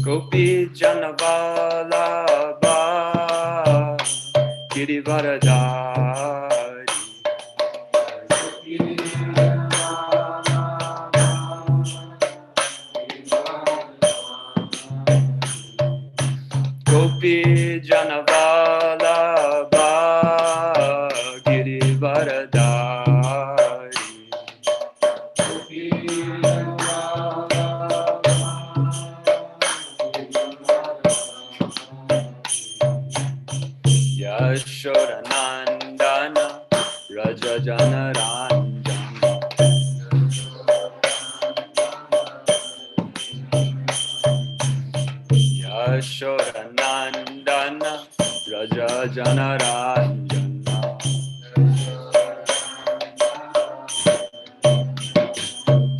Gopi Janavalabha Girivaradari Gopi Janavalabha Girivaradari Yashodanandana Rajajanaranjana Yashodanandana Rajajanaranjana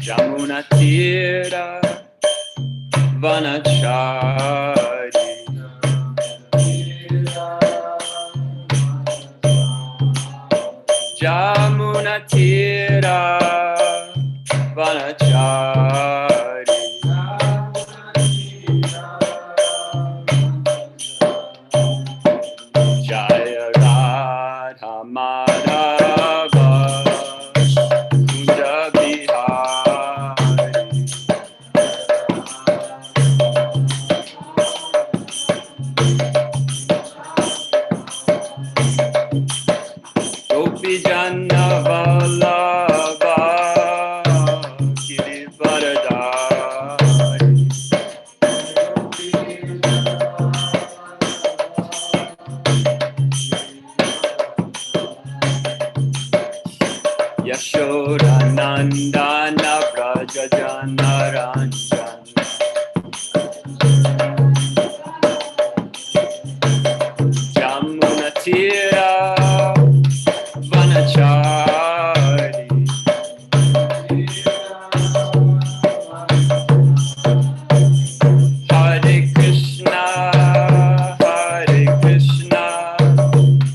Jamunatira Vanachari Jamunatira Vanachari Jaya Radha Madhava Kunja Bihari Gopi Jana Vallabha Girivaradari Yashodanandana Vrajajanaranjana Jamunatira Vanachari Hare Krishna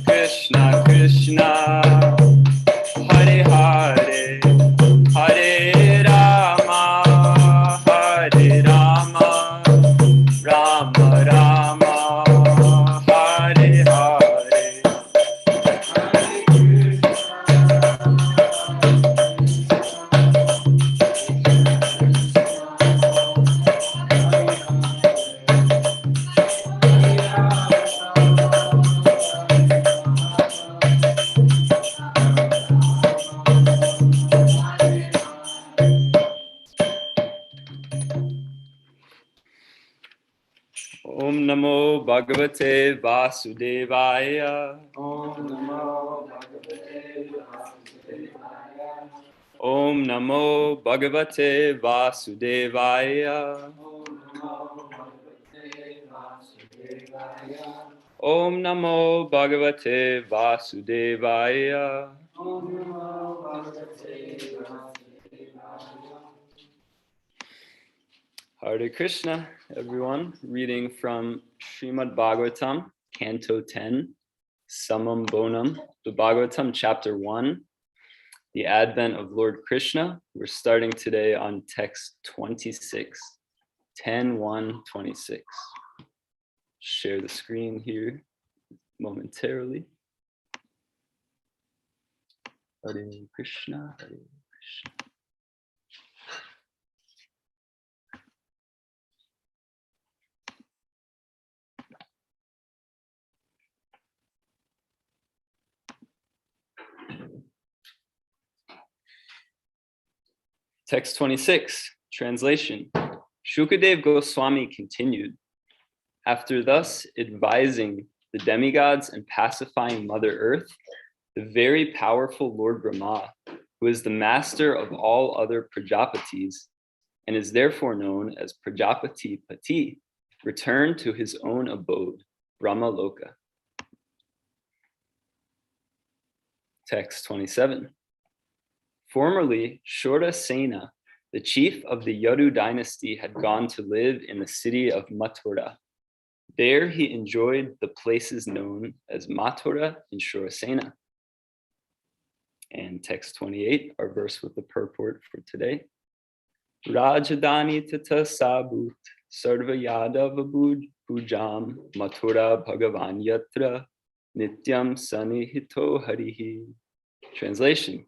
Krishna Krishna Hare Hare Hare Rama Rama Rama Hare Hare Om Namo Bhagavate Vasudevaya Om Namo Bhagavate Vasudevaya. Om Namo Bhagavate Vasudevaya Om Namo Bhagavate Vasudevaya. Om Namo Bhagavate Vasudevaya. Hare Krishna, everyone. Reading from Srimad Bhagavatam, Canto 10, Samam Bonam, the Bhagavatam, Chapter 1, the Advent of Lord Krishna. We're starting today on text 26, 10:1:26. Share the screen here momentarily. Hare Krishna, Hare Krishna. Text 26, translation. Shukadev Goswami continued, after thus advising the demigods and pacifying Mother Earth, the very powerful Lord Brahma, who is the master of all other Prajapatis and is therefore known as Prajapati Pati, returned to his own abode, Brahma Loka. Text 27. Formerly, Shorasena, the chief of the Yadu dynasty, had gone to live in the city of Mathura. There he enjoyed the places known as Mathura and Shorasena. And text 28, our verse with the purport for today. Rajadani tata sabut sarva yadava bujam mathura bhagavan yatra nityam sanihito harihi. Translation.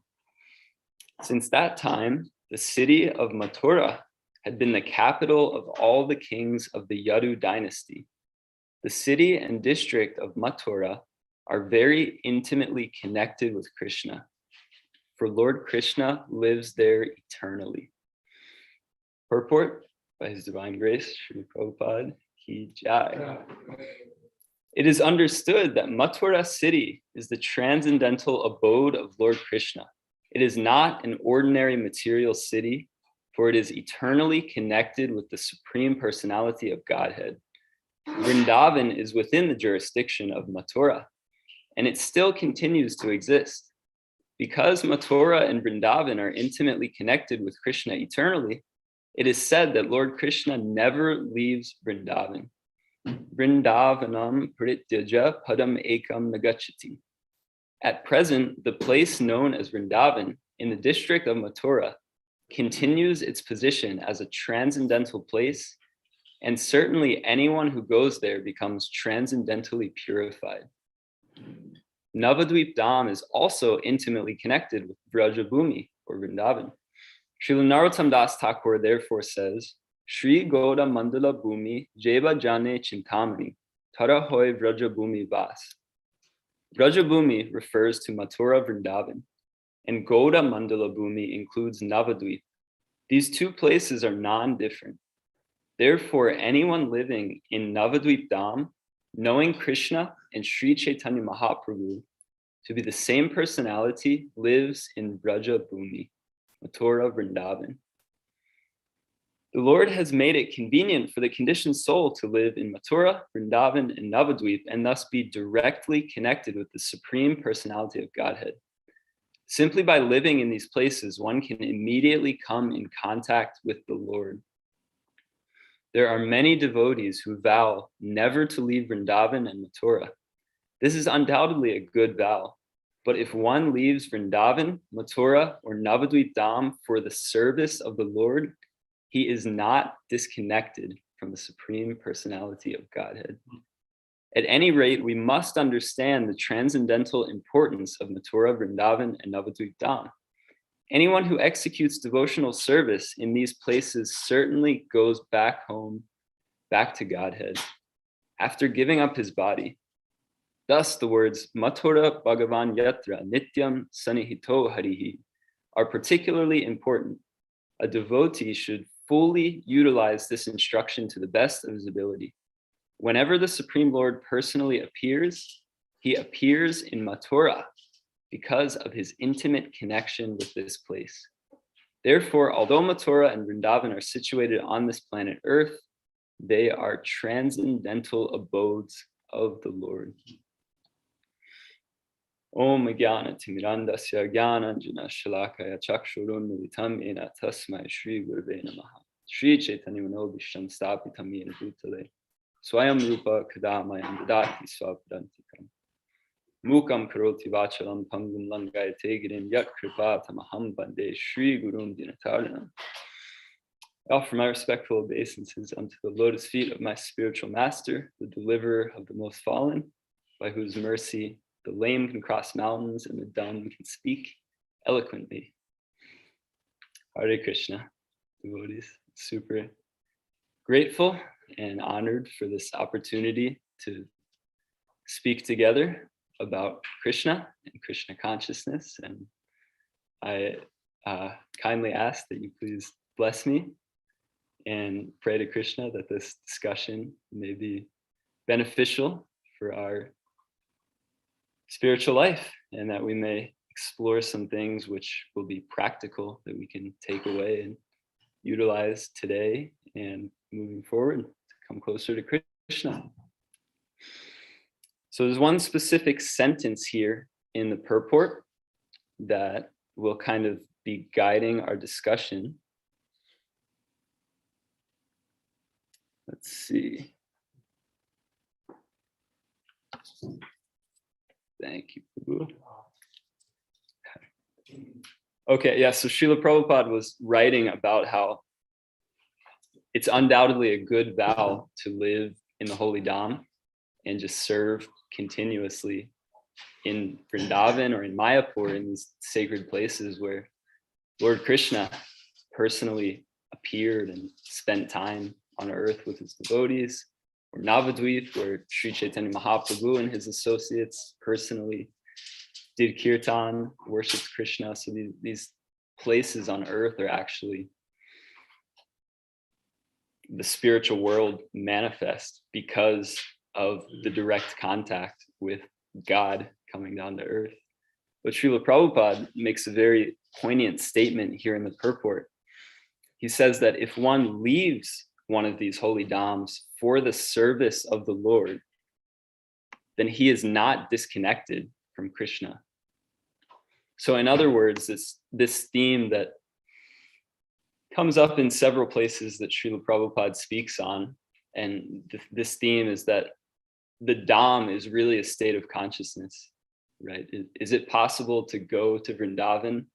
Since that time, the city of Mathura had been the capital of all the kings of the Yadu dynasty. The city and district of Mathura are very intimately connected with Krishna, for Lord Krishna lives there eternally. Purport by His Divine Grace, Srila Prabhupada Ki Jai. It is understood that Mathura city is the transcendental abode of Lord Krishna. It is not an ordinary material city, for it is eternally connected with the Supreme Personality of Godhead. Vrindavan is within the jurisdiction of Mathura, and it still continues to exist. Because Mathura and Vrindavan are intimately connected with Krishna eternally, it is said that Lord Krishna never leaves Vrindavan. Vrindavanam prityaja padam ekam nagachati. At present, the place known as Vrindavan in the district of Mathura continues its position as a transcendental place, and certainly anyone who goes there becomes transcendentally purified. Navadvip Dham is also intimately connected with Vrajabhumi or Vrindavan. Srila Narottam Das Thakur therefore says, Shri Goda Mandala Bhumi Jeva Jane Chintamani Tara Hoy Vrajabhumi Vas. Vrajabhumi refers to Mathura Vrindavan, and Goda Mandala Bhumi includes Navadvip. These two places are non-different. Therefore, anyone living in Navadvip Dham, knowing Krishna and Sri Chaitanya Mahaprabhu to be the same personality, lives in Vrajabhumi, Mathura Vrindavan. The Lord has made it convenient for the conditioned soul to live in Mathura, Vrindavan, and Navadvip, and thus be directly connected with the Supreme Personality of Godhead. Simply by living in these places, one can immediately come in contact with the Lord. There are many devotees who vow never to leave Vrindavan and Mathura. This is undoubtedly a good vow, but if one leaves Vrindavan, Mathura, or Navadvip Dham for the service of the Lord, he is not disconnected from the Supreme Personality of Godhead. At any rate, we must understand the transcendental importance of Mathura, Vrindavan, and Navadvip Dham. Anyone who executes devotional service in these places certainly goes back home, back to Godhead, after giving up his body. Thus, the words Mathura Bhagavan Yatra Nityam Sanihito Harihi are particularly important. A devotee should fully utilize this instruction to the best of his ability. Whenever the Supreme Lord personally appears, he appears in Mathura because of his intimate connection with this place. Therefore, although Mathura and Vrindavan are situated on this planet Earth, they are transcendental abodes of the Lord. Om Jnana Timirandasya Jnananjana Shalakaya Chakshurun Militam Ena Tasmai Shri Gurave Namaha. Shri Chaitanya Manobhisham Stapitam Yena Bhutale Swayam Rupa Kadamayam Dadati Swapadantikam Mukam Karoti Vachalam Pangum Langaya Tegirim Yat Kripa Tamaham Bande Shri Gurum Dinataranam. I offer my respectful obeisances unto the lotus feet of my spiritual master, the deliverer of the most fallen, by whose mercy the lame can cross mountains and the dumb can speak eloquently. Hare Krishna, devotees. Super grateful and honored for this opportunity to speak together about Krishna and Krishna consciousness. And I kindly ask that you please bless me and pray to Krishna that this discussion may be beneficial for our spiritual life, and that we may explore some things which will be practical that we can take away and utilize today and moving forward to come closer to Krishna. So there's one specific sentence here in the purport that will kind of be guiding our discussion. Let's see. Thank you, Prabhu. Okay, yeah, so Srila Prabhupada was writing about how it's undoubtedly a good vow to live in the holy Dham and just serve continuously in Vrindavan or in Mayapur, in these sacred places where Lord Krishna personally appeared and spent time on earth with his devotees, or Navadvip, where Sri Chaitanya Mahaprabhu and his associates personally did kirtan, worshipped Krishna. So these places on earth are actually the spiritual world manifest because of the direct contact with God coming down to earth. But Srila Prabhupada makes a very poignant statement here in the purport. He says that if one leaves one of these holy dhams for the service of the Lord, then he is not disconnected from Krishna. So in other words, this theme that comes up in several places that Srila Prabhupada speaks on, and this theme is that the dham is really a state of consciousness, right? Is it possible to go to Vrindavan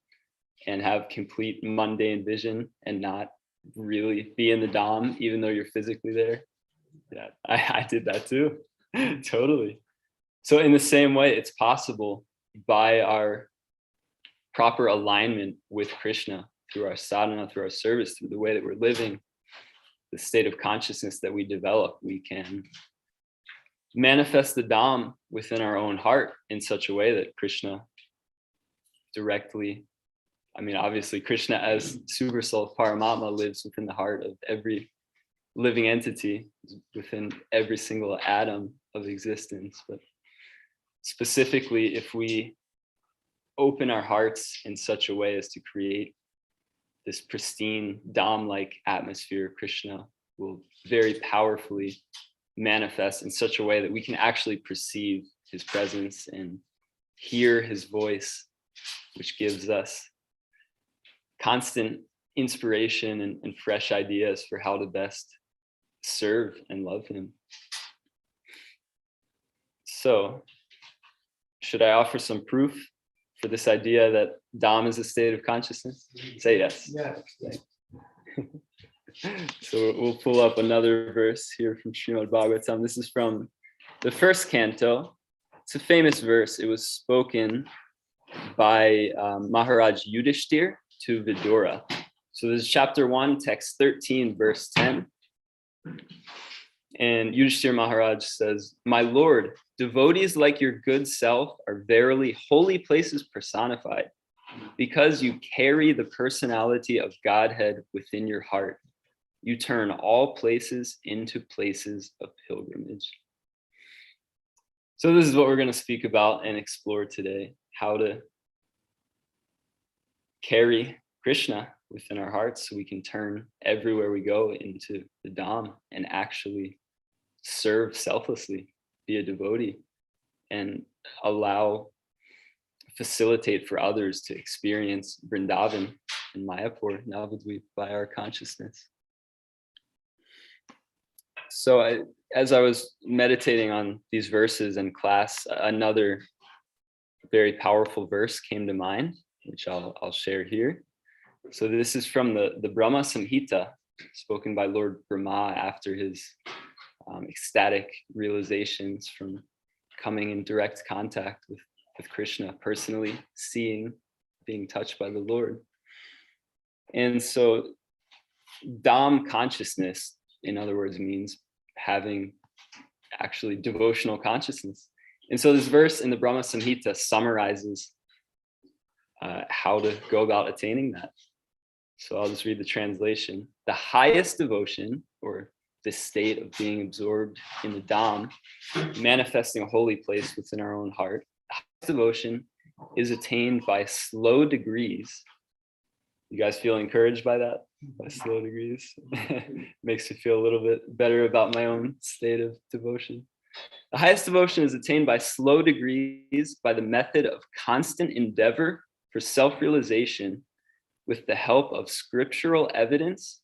and have complete mundane vision and not really be in the dham, even though you're physically there? Yeah, I did that too. Totally. So in the same way, it's possible by our proper alignment with Krishna through our sadhana, through our service, through the way that we're living, the state of consciousness that we develop, we can manifest the dham within our own heart in such a way that Krishna directly, I mean, obviously Krishna as Super Soul Paramatma lives within the heart of every living entity, within every single atom of existence. But specifically, if we open our hearts in such a way as to create this pristine dham-like atmosphere, Krishna will very powerfully manifest in such a way that we can actually perceive his presence and hear his voice, which gives us constant inspiration and fresh ideas for how to best serve and love him. So, should I offer some proof for this idea that dham is a state of consciousness? Say yes. Yes. So we'll pull up another verse here from Srimad Bhagavatam. This is from the first canto. It's a famous verse. It was spoken by Maharaj Yudhishthir to Vidura. So this is chapter 1, text 13, verse 10. And Yudhishthir Maharaj says, "My Lord, devotees like your good self are verily holy places personified, because you carry the personality of Godhead within your heart. You turn all places into places of pilgrimage." So this is what we're going to speak about and explore today, how to carry Krishna within our hearts so we can turn everywhere we go into the dham and actually serve selflessly, be a devotee, and facilitate for others to experience Vrindavan and Mayapur, Navadvip, by our consciousness. So as I was meditating on these verses in class, another very powerful verse came to mind, which I'll share here. So this is from the Brahma-Samhita, spoken by Lord Brahma after his ecstatic realizations from coming in direct contact with Krishna, personally seeing, being touched by the Lord. And so dham consciousness, in other words, means having actually devotional consciousness. And so this verse in the Brahma-Samhita summarizes how to go about attaining that. So I'll just read the translation. The highest devotion, or the state of being absorbed in the dham, manifesting a holy place within our own heart, the highest devotion is attained by slow degrees. You guys feel encouraged by that? By slow degrees? Makes me feel a little bit better about my own state of devotion. The highest devotion is attained by slow degrees by the method of constant endeavor for self-realization with the help of scriptural evidence,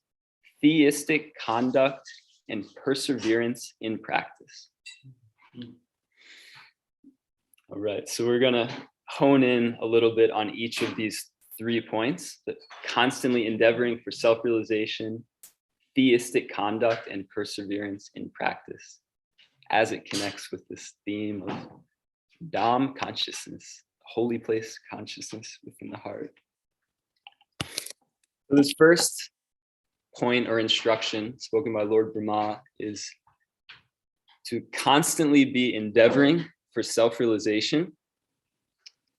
theistic conduct, and perseverance in practice. All right, so we're gonna hone in a little bit on each of these 3 points: that constantly endeavoring for self-realization, theistic conduct, and perseverance in practice, as it connects with this theme of Dham consciousness, holy place consciousness within the heart. So this first point or instruction spoken by Lord Brahma is to constantly be endeavoring for self-realization.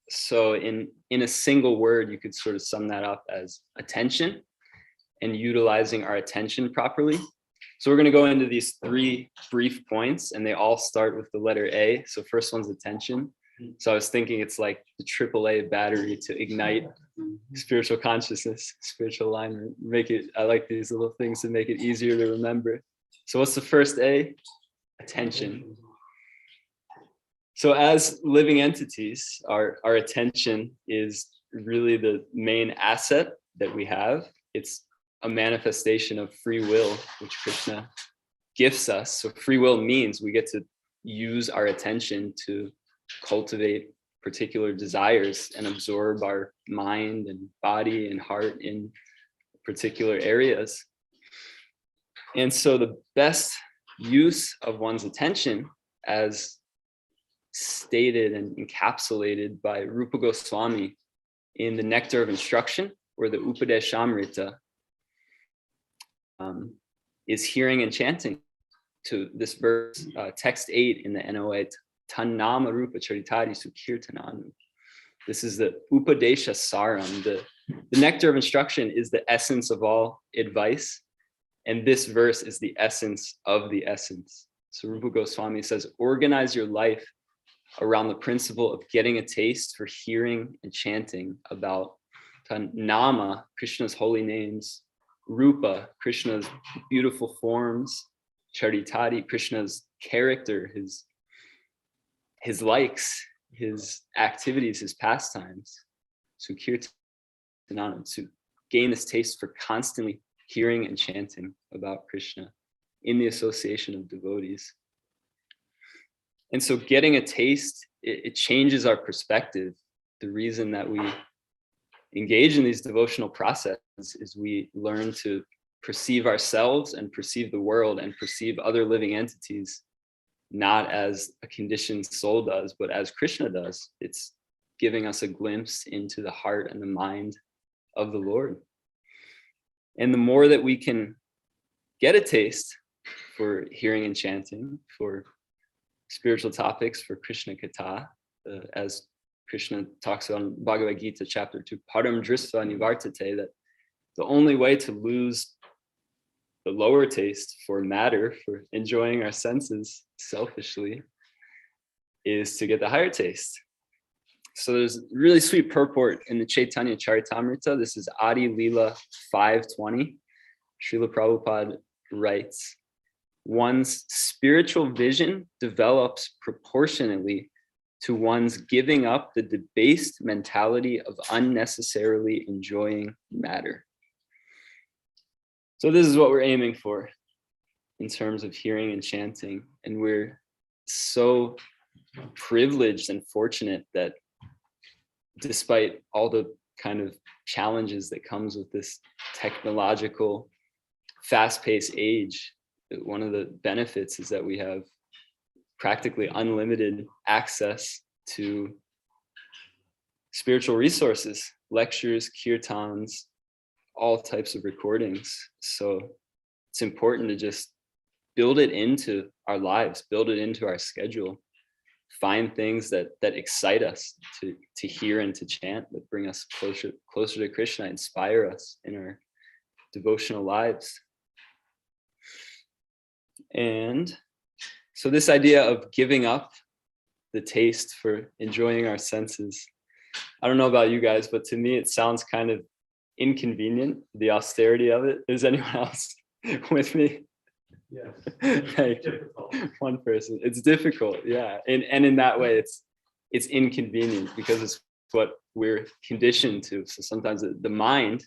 So in a single word, you could sort of sum that up as attention and utilizing our attention properly. So we're going to go into these 3 brief points, and they all start with the letter A. So first one's attention. So I was thinking it's like the AAA battery to ignite spiritual consciousness, spiritual alignment. I like these little things to make it easier to remember. So what's the first A? Attention. So as living entities, our attention is really the main asset that we have. It's a manifestation of free will, which Krishna gifts us. So free will means we get to use our attention to cultivate particular desires and absorb our mind and body and heart in particular areas. And so the best use of one's attention, as stated and encapsulated by Rupa Goswami in the Nectar of Instruction, or the Upadeshamrita, is hearing and chanting to this verse, text 8 in the NOA, Tannama Rupa Charitari Sukirtananu. This is the Upadesha Saram. The Nectar of Instruction is the essence of all advice, and this verse is the essence of the essence. So Rupa Goswami says, organize your life around the principle of getting a taste for hearing and chanting about Nama, Krishna's holy names, Rupa, Krishna's beautiful forms, Charitari, Krishna's character, his likes, his activities, his pastimes. So Kirtananam, to gain this taste for constantly hearing and chanting about Krishna in the association of devotees. And so getting a taste, it changes our perspective. The reason that we engage in these devotional processes is we learn to perceive ourselves and perceive the world and perceive other living entities, not as a conditioned soul does, but as Krishna does. It's giving us a glimpse into the heart and the mind of the Lord. And the more that we can get a taste for hearing and chanting, for spiritual topics, for Krishna Katha, as Krishna talks about in Bhagavad Gita chapter 2, Param Dristva Nivartate, that the only way to lose the lower taste for matter, for enjoying our senses selfishly, is to get the higher taste. So there's really sweet purport in the Chaitanya Charitamrita. This is Adi Leela 520. Srila Prabhupada writes, one's spiritual vision develops proportionately to one's giving up the debased mentality of unnecessarily enjoying matter. So this is what we're aiming for in terms of hearing and chanting. And we're so privileged and fortunate that despite all the kind of challenges that comes with this technological, fast-paced age, one of the benefits is that we have practically unlimited access to spiritual resources, lectures, kirtans, all types of recordings. So it's important to just build it into our lives, build it into our schedule, find things that excite us to hear and to chant, that bring us closer to Krishna, inspire us in our devotional lives. And so this idea of giving up the taste for enjoying our senses, I don't know about you guys, but to me it sounds kind of inconvenient, the austerity of it. Is anyone else with me? Yes. Like, one person. It's difficult, yeah. And in that way, it's inconvenient because it's what we're conditioned to. So sometimes the mind,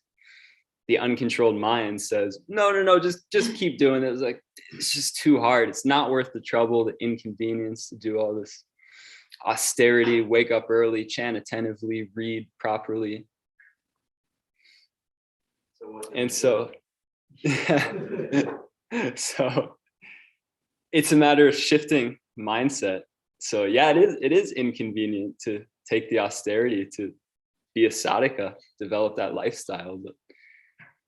the uncontrolled mind says, no, just keep doing it. It's like, it's just too hard. It's not worth the trouble, the inconvenience to do all this austerity, wake up early, chant attentively, read properly. And so, so it's a matter of shifting mindset. So yeah, it is inconvenient to take the austerity, to be a sadhaka, develop that lifestyle. But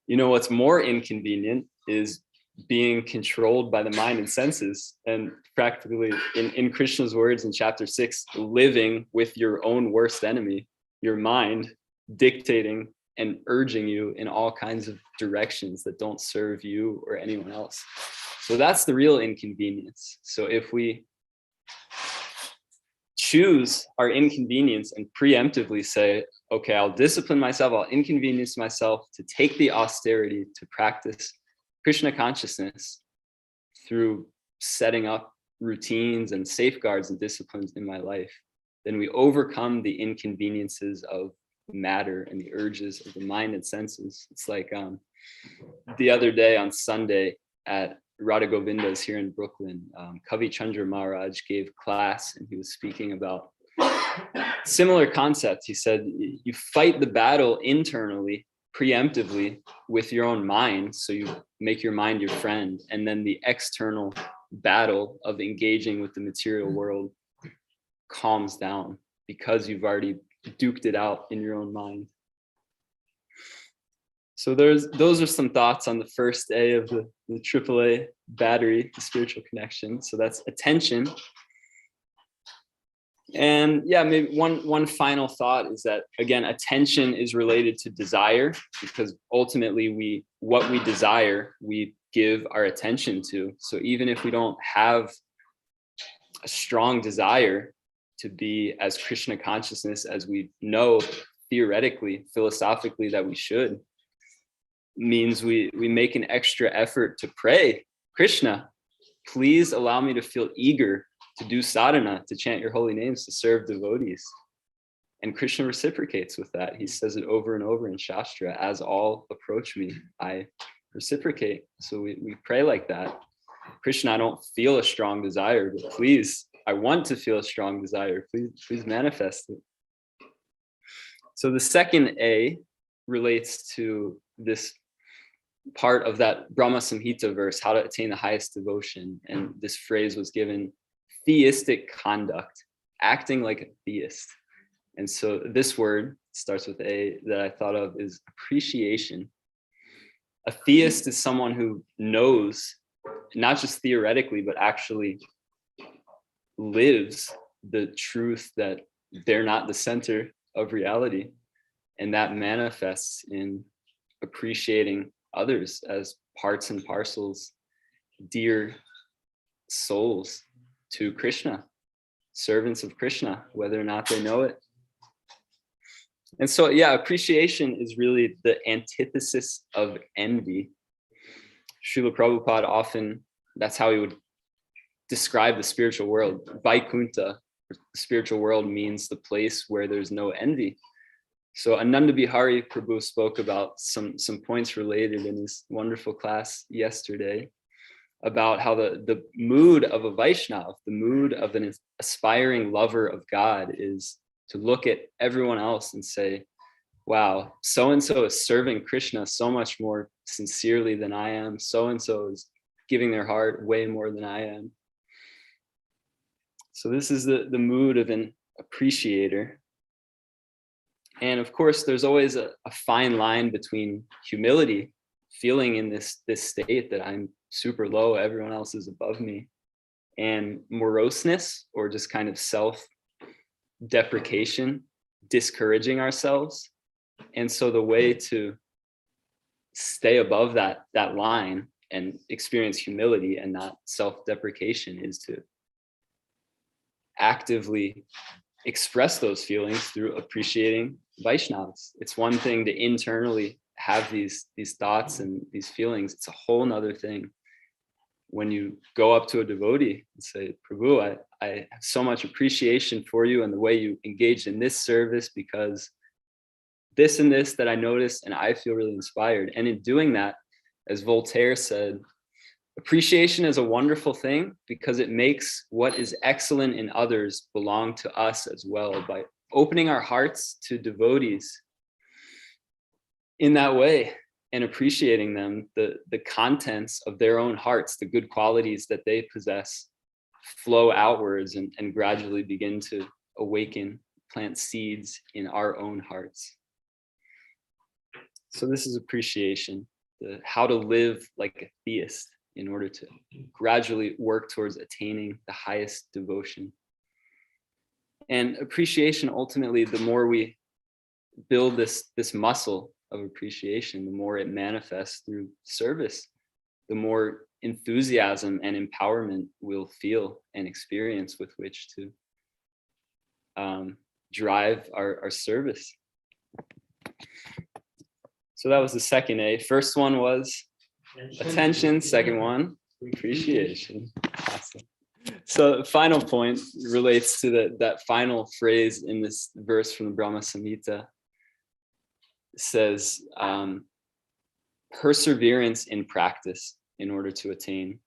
you know what's more inconvenient is being controlled by the mind and senses, and practically in Krishna's words in chapter 6, living with your own worst enemy, your mind, dictating and urging you in all kinds of directions that don't serve you or anyone else. So that's the real inconvenience. So if we choose our inconvenience and preemptively say, okay, I'll discipline myself, I'll inconvenience myself to take the austerity, to practice Krishna consciousness through setting up routines and safeguards and disciplines in my life, then we overcome the inconveniences of matter and the urges of the mind and senses. It's like the other day on Sunday at Radha Govinda's here in Brooklyn, Kavi Chandra Maharaj gave class, and he was speaking about similar concept. He said, you fight the battle internally, preemptively with your own mind. So you make your mind your friend. And then the external battle of engaging with the material world calms down because you've already duked it out in your own mind. So those are some thoughts on the first A of the AAA battery, the spiritual connection. So that's attention. And yeah, maybe one final thought is that, again, attention is related to desire, because ultimately what we desire, we give our attention to. So even if we don't have a strong desire to be as Krishna consciousness as we know theoretically, philosophically that we should, means we make an extra effort to pray, Krishna, please allow me to feel eager to do sadhana, to chant your holy names, to serve devotees. And Krishna reciprocates with that. He says it over and over in Shastra, as all approach me, I reciprocate. So we pray like that. Krishna, I don't feel a strong desire, but please, I want to feel a strong desire. Please manifest it. So the second A relates to this part of that Brahma-Samhita verse, how to attain the highest devotion. And this phrase was given, theistic conduct, acting like a theist. And so this word starts with A that I thought of is appreciation. A theist is someone who knows, not just theoretically, but actually lives the truth that they're not the center of reality. And that manifests in appreciating others as parts and parcels, dear souls to Krishna, servants of Krishna, whether or not they know it. And so, yeah, appreciation is really the antithesis of envy. Srila Prabhupada often, that's how he would describe the spiritual world. Vaikuntha, the spiritual world, means the place where there's no envy. So Ananda Bihari Prabhu spoke about some points related in his wonderful class yesterday about how the mood of a Vaishnav, the mood of an aspiring lover of God, is to look at everyone else and say, wow, so-and-so is serving Krishna so much more sincerely than I am. So-and-so is giving their heart way more than I am. So this is the mood of an appreciator. And of course, there's always a fine line between humility, feeling in this state that I'm super low, everyone else is above me, and moroseness, or just kind of self-deprecation, discouraging ourselves. And so the way to stay above that line and experience humility and not self-deprecation is to actively express those feelings through appreciating Vaishnavas. It's one thing to internally have these thoughts and these feelings. It's a whole nother thing when you go up to a devotee and say, Prabhu, I have so much appreciation for you and the way you engaged in this service, because this and this that I noticed, and I feel really inspired. And in doing that, as Voltaire said, Appreciation is a wonderful thing because it makes what is excellent in others belong to us as well. By opening our hearts to devotees in that way and appreciating them, the contents of their own hearts, the good qualities that they possess, flow outwards and gradually begin to awaken, plant seeds in our own hearts. So this is appreciation, how to live like a theist in order to gradually work towards attaining the highest devotion. And appreciation, ultimately, the more we build this muscle of appreciation, the more it manifests through service, the more enthusiasm and empowerment we'll feel and experience with which to drive our service. So that was the second A. First one was attention. Second one, appreciation. Awesome. So the final point relates to that final phrase in this verse from the Brahma-Samhita. It says, perseverance in practice in order to attain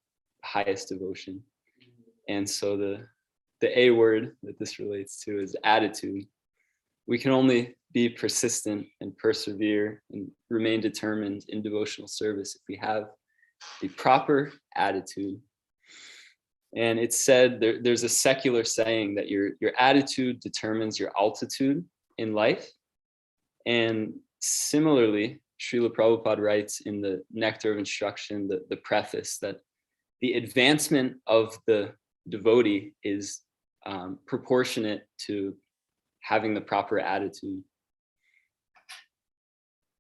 the highest devotion. And so the A word that this relates to is attitude. We can only be persistent and persevere and remain determined in devotional service if we have the proper attitude. And it's said, there's a secular saying that your attitude determines your altitude in life. And similarly, Srila Prabhupada writes in the Nectar of Instruction, the preface, that the advancement of the devotee is proportionate to having the proper attitude.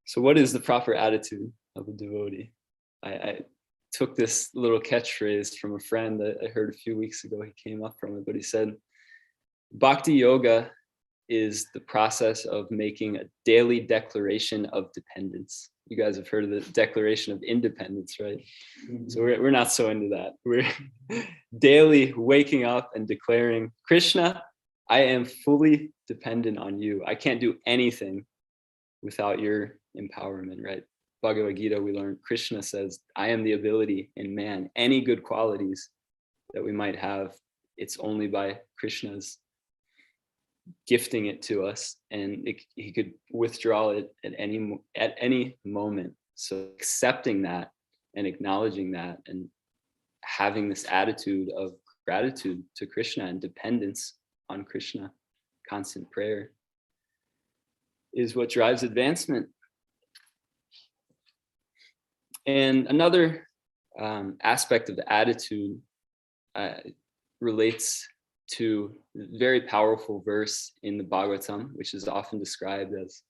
So what is the proper attitude of a devotee? I took this little catchphrase from a friend that I heard a few weeks ago. He came up from it, but he said, Bhakti Yoga is the process of making a daily declaration of dependence. You guys have heard of the Declaration of Independence, right? Mm-hmm. So we're not so into that. We're daily waking up and declaring, Krishna, I am fully dependent on you. I can't do anything without your empowerment, right? Bhagavad Gita, we learn, Krishna says, I am the ability in man. Any good qualities that we might have, it's only by Krishna's gifting it to us, and he could withdraw it at any moment. So accepting that and acknowledging that and having this attitude of gratitude to Krishna and dependence on Krishna, constant prayer, is what drives advancement. And another aspect of the attitude relates to a very powerful verse in the Bhagavatam, which is often described as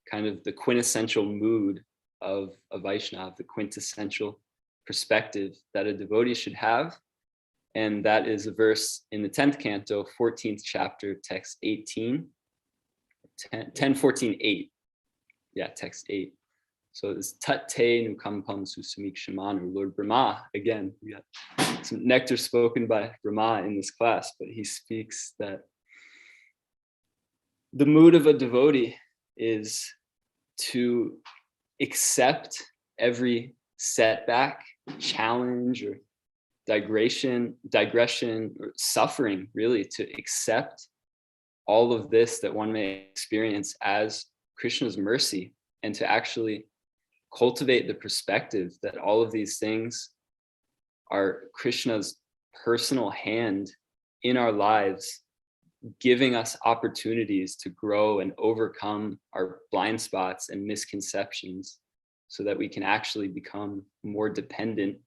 kind of the quintessential mood of a Vaishnava, the quintessential perspective that a devotee should have. And that is a verse in the 10th canto, 14th chapter, text 18, 10:14:8. Yeah, text 8. So it's Tat Te Nukampam Susamikshimanu, Lord Brahma. Again, we got some nectar spoken by Brahma in this class, but he speaks that the mood of a devotee is to accept every setback, challenge, or digression, or suffering, really, to accept all of this that one may experience as Krishna's mercy, and to actually cultivate the perspective that all of these things are Krishna's personal hand in our lives, giving us opportunities to grow and overcome our blind spots and misconceptions so that we can actually become more dependent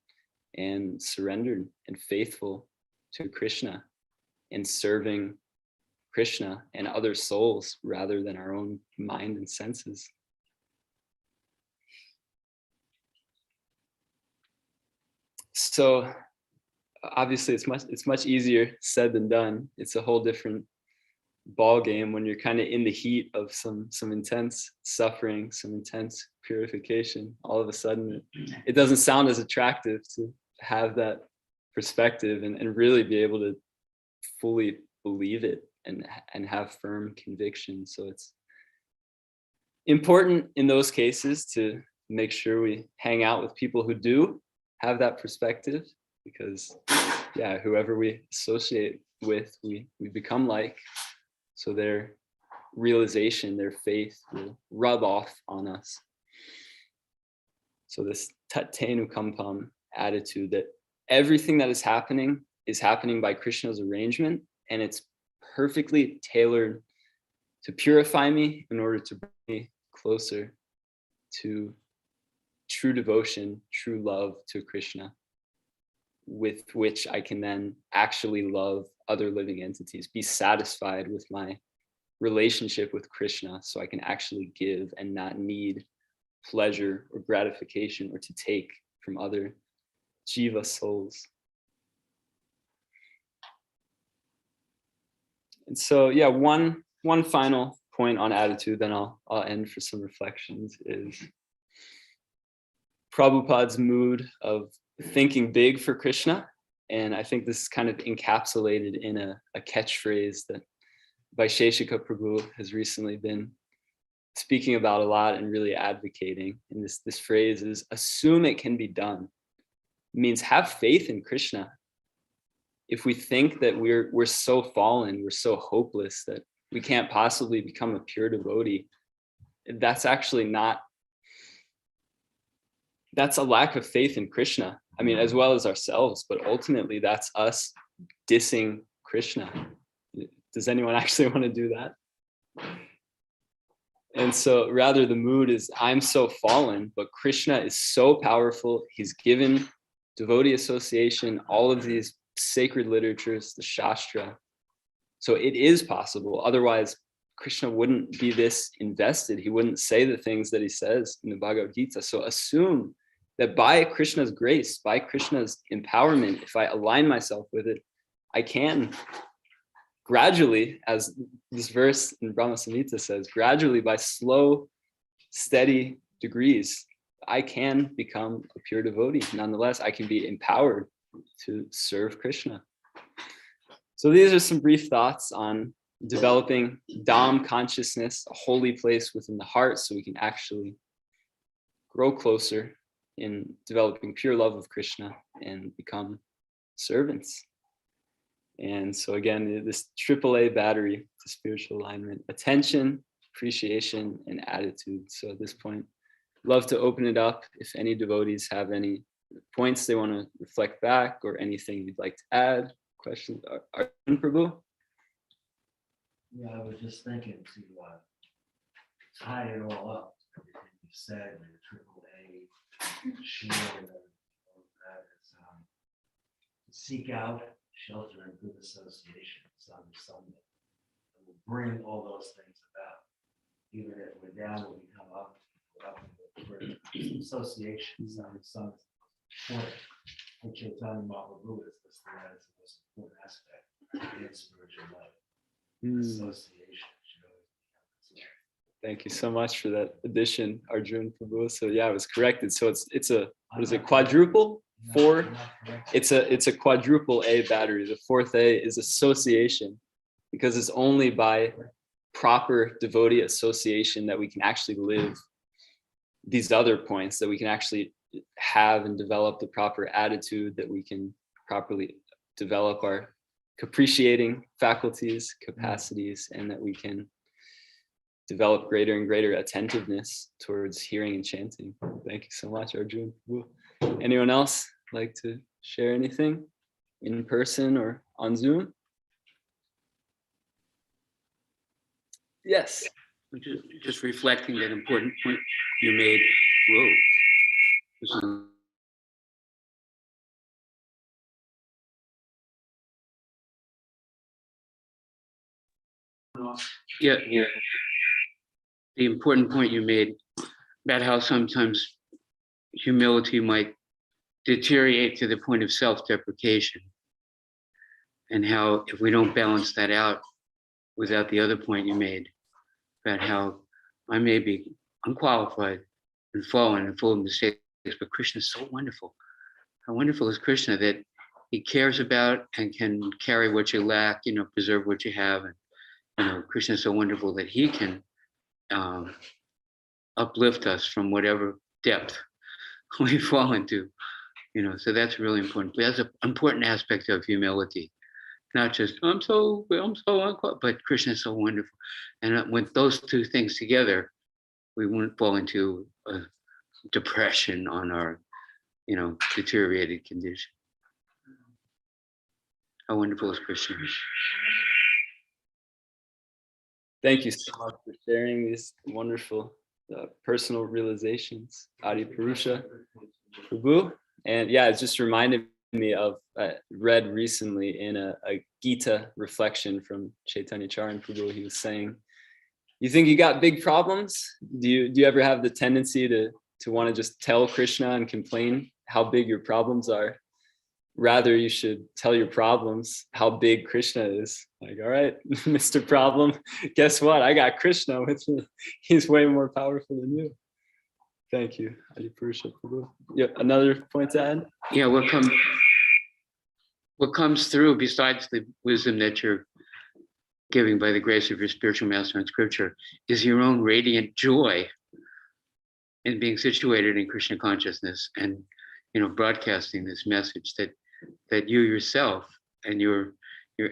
and surrendered and faithful to Krishna and serving Krishna and other souls rather than our own mind and senses. So obviously it's much easier said than done. It's a whole different ball game when you're kind of in the heat of some intense suffering, some intense purification. All of a sudden it doesn't sound as attractive to have that perspective and really be able to fully believe it and have firm conviction. So it's important in those cases to make sure we hang out with people who do, have that perspective, because yeah, whoever we associate with, we become like. So their realization, their faith will rub off on us. So this Attain attitude that everything that is happening by Krishna's arrangement, and it's perfectly tailored to purify me in order to bring me closer to true devotion, true love to Krishna, with which I can then actually love other living entities, be satisfied with my relationship with Krishna, so I can actually give and not need pleasure or gratification or to take from other jiva souls. And so, yeah, one final point on attitude, then I'll end for some reflections, is Prabhupada's mood of thinking big for Krishna. And I think this is kind of encapsulated in a catchphrase that Vaisheshika Prabhu has recently been speaking about a lot and really advocating. And this phrase is, assume it can be done. It means have faith in Krishna. If we think that we're so fallen, we're so hopeless that we can't possibly become a pure devotee, that's actually not, that's a lack of faith in Krishna. I mean, as well as ourselves, but ultimately that's us dissing Krishna. Does anyone actually want to do that? And so rather the mood is, I'm so fallen, but Krishna is so powerful. He's given devotee association, all of these sacred literatures, the Shastra. So it is possible. Otherwise, Krishna wouldn't be this invested. He wouldn't say the things that he says in the Bhagavad Gita. So assume that by Krishna's grace, by Krishna's empowerment, if I align myself with it, I can gradually, as this verse in Brahma-Samhita says, gradually by slow, steady degrees, I can become a pure devotee. Nonetheless, I can be empowered to serve Krishna. So these are some brief thoughts on developing Dham consciousness, a holy place within the heart, so we can actually grow closer in developing pure love of Krishna and become servants. And so again, this AAA battery to spiritual alignment: attention, appreciation, and attitude. So at this point, love to open it up if any devotees have any points they want to reflect back or anything you'd like to add. Questions? Arjun Prabhu? Yeah, I was just thinking to tie it all up, everything you said, and the AAA, shield, and all of that is to seek out shelter and good associations under something that will bring all those things about. Even if we're down, when we come up with associations under some point. What you're talking about with Buddha is this, that is the most important aspect in spiritual life. Association. Thank you so much for that addition, Arjun Prabhu. So yeah, I was corrected. So it's a, what is it, quadruple? Four. It's a quadruple A battery. The fourth A is association, because it's only by proper devotee association that we can actually live these other points, that we can actually have and develop the proper attitude, that we can properly develop our capriciating faculties, capacities, and that we can develop greater and greater attentiveness towards hearing and chanting. Thank you so much, Arjun. Anyone else like to share anything in person or on Zoom? Yes. Just reflecting that important point you made. Whoa. This is yeah. The important point you made about how sometimes humility might deteriorate to the point of self-deprecation, and how if we don't balance that out without the other point you made about how I may be unqualified and fallen and full of mistakes, but Krishna is so wonderful. How wonderful is Krishna that he cares about and can carry what you lack, preserve what you have. And Krishna is so wonderful that he can uplift us from whatever depth we fall into. So that's really important. That's an important aspect of humility. Not just I'm so unquote, but Krishna is so wonderful. And with those two things together, we won't fall into a depression on our, deteriorated condition. How wonderful is Krishna? Thank you so much for sharing these wonderful personal realizations, Adi Purusha Prabhu. And yeah, it just reminded me of, read recently in a Gita reflection from Chaitanya Charan Prabhu. He was saying, you think you got big problems? Do you ever have the tendency to want to just tell Krishna and complain how big your problems are? Rather, you should tell your problems how big Krishna is. Like, all right, Mr. Problem, guess what? I got Krishna with me. He's way more powerful than you. Thank you, Adi Purusha Prabhu. Yeah, another point to add? Yeah, what comes through besides the wisdom that you're giving by the grace of your spiritual master in scripture is your own radiant joy in being situated in Krishna consciousness and, broadcasting this message that you yourself and your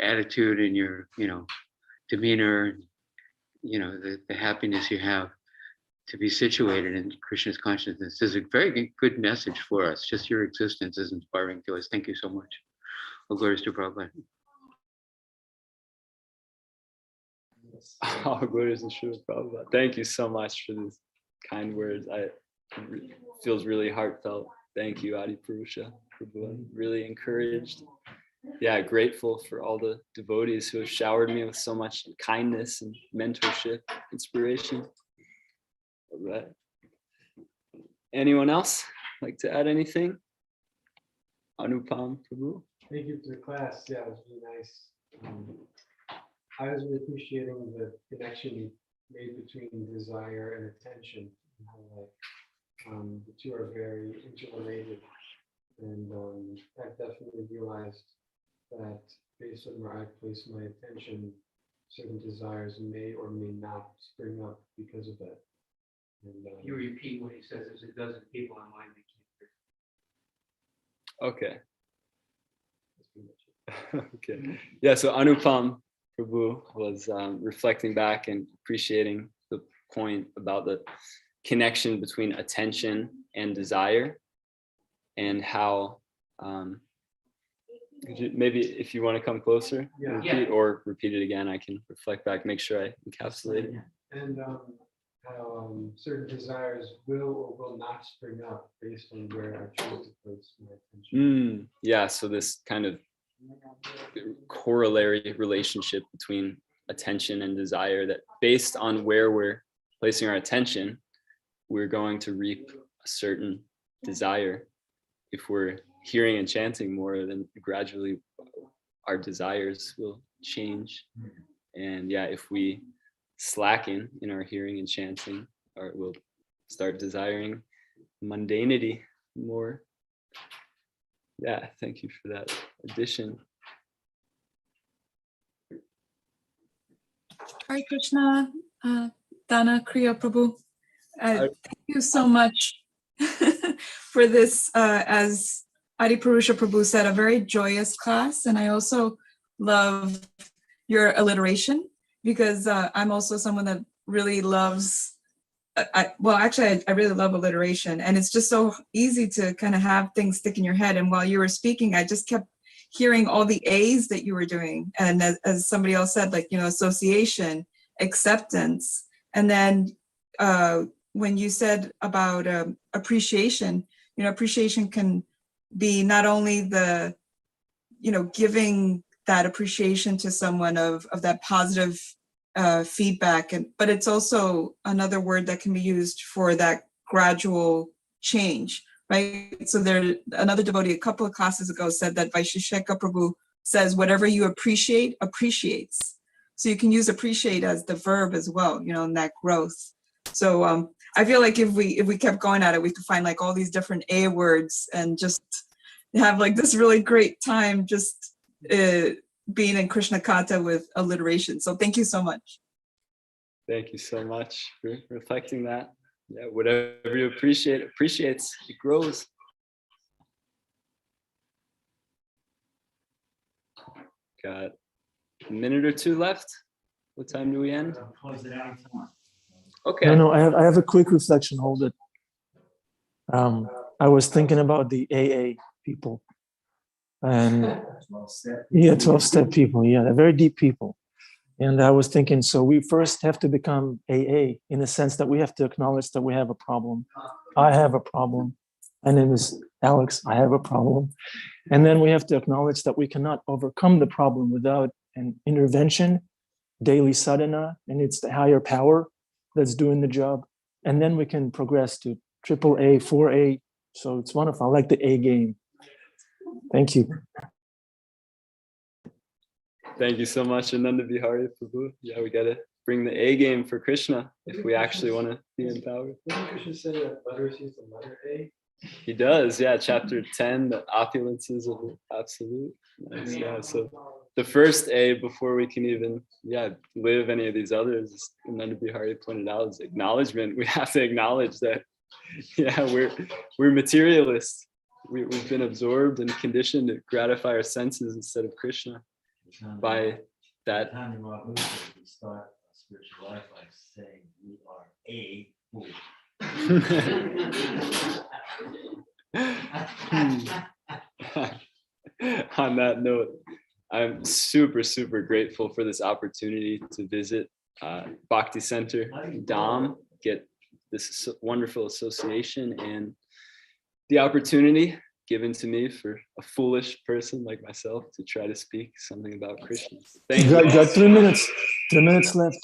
attitude and your, demeanor, the happiness you have to be situated in Krishna's consciousness is a very good message for us. Just your existence is inspiring to us. Thank you so much. All glories to Prabhupada. All glories to Srila Prabhupada. Thank you so much for these kind words. Feels really heartfelt. Thank you, Adi Purusha Prabhu. I'm really encouraged. Yeah, grateful for all the devotees who have showered me with so much kindness and mentorship, inspiration. All right. Anyone else like to add anything? Anupam Prabhu. Thank you for the class. Yeah, it was really nice. I was really appreciating the connection you made between desire and attention, and how the two are very interrelated. And I've definitely realized that based on where I place my attention, certain desires may or may not spring up because of that. And, You repeat what he says. There's a dozen people online that can't Okay. Okay. Yeah, so Anupam Prabhu was reflecting back and appreciating the point about the connection between attention and desire, and how maybe if you want to come closer, Yeah. or repeat it again, I can reflect back, make sure I encapsulate it. And how certain desires will or will not spring up based on where I choose to place my attention. Yeah, so this kind of corollary relationship between attention and desire, that based on where we're placing our attention, we're going to reap a certain desire. If we're hearing and chanting more, then gradually our desires will change. And yeah, if we slacken in our hearing and chanting, we'll start desiring mundanity more. Yeah, thank you for that addition. Hare Krishna, Dana Kriya Prabhu. Thank you so much for this, as Adi Purusha Prabhu said, a very joyous class. And I also love your alliteration, because I'm also someone that really loves, I really love alliteration. And it's just so easy to kind of have things stick in your head. And while you were speaking, I just kept hearing all the A's that you were doing. And as somebody else said, like, association, acceptance. And then when you said about appreciation, appreciation can be not only the, giving that appreciation to someone of that positive feedback, but it's also another word that can be used for that gradual change, right? So there, another devotee a couple of classes ago said that Vaisheshika Prabhu says, whatever you appreciate, appreciates. So you can use appreciate as the verb as well, in that growth. So I feel like if we kept going at it, we could find like all these different A words and just have like this really great time just being in Krishna Kata with alliteration. So thank you so much. Thank you so much for reflecting that. Yeah, whatever you appreciate, appreciates, it grows. got a minute or two left. What time do we end? Close it any time. Okay. No, I have a quick reflection. Hold it. I was thinking about the AA people, and 12-step. yeah, 12-step people. Yeah, they're very deep people. And I was thinking, so we first have to become AA in the sense that we have to acknowledge that we have a problem. I have a problem. My name is Alex. I have a problem. And then we have to acknowledge that we cannot overcome the problem without an intervention, daily sadhana, and it's the higher power that's doing the job. And then we can progress to AAA, 4A. So it's wonderful. I like the A game. Thank you. Thank you so much, Ananda Vihari Prabhu. Yeah, we gotta bring the A game for Krishna if we actually want to be empowered. Didn't Krishna say that letters use the letter A? He does, yeah. Chapter 10, the opulences of the absolute. Nice, yeah. So the first A before we can even, live any of these others, as Ananda Vihari pointed out, is acknowledgement. We have to acknowledge that, we're materialists. We've been absorbed and conditioned to gratify our senses instead of Krishna. By that. Time in Mahaprabhu, we start a spiritual life by saying we are a fool. On that note, I'm super, super grateful for this opportunity to visit Bhakti Center, Dham, get this wonderful association and the opportunity given to me for a foolish person like myself to try to speak something about Krishna. Thank You you. got 3 minutes. 3 minutes left.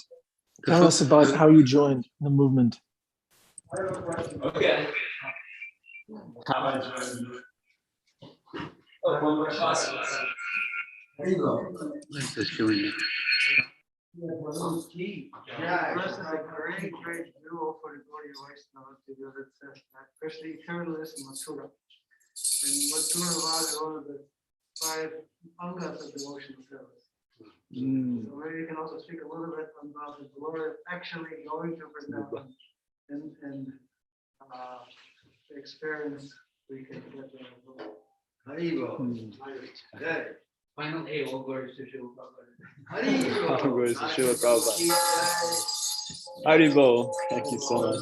Tell us about how you joined the movement. Okay. There you go. Let's just join it. Yeah, Krishna is a great, great jewel for the Gaudiya Vaishnavas because it says that Krishna eternal is Mathura. And Mathura was one of the 5 angas of devotional service. So maybe you can also speak a little bit about the Lord actually going to Vrindavan and the experience we can get there. Haribo. Good. Final A, all glory to Srila Haribo. All glories to Srila Prabhupada. Haribol. Thank you so much.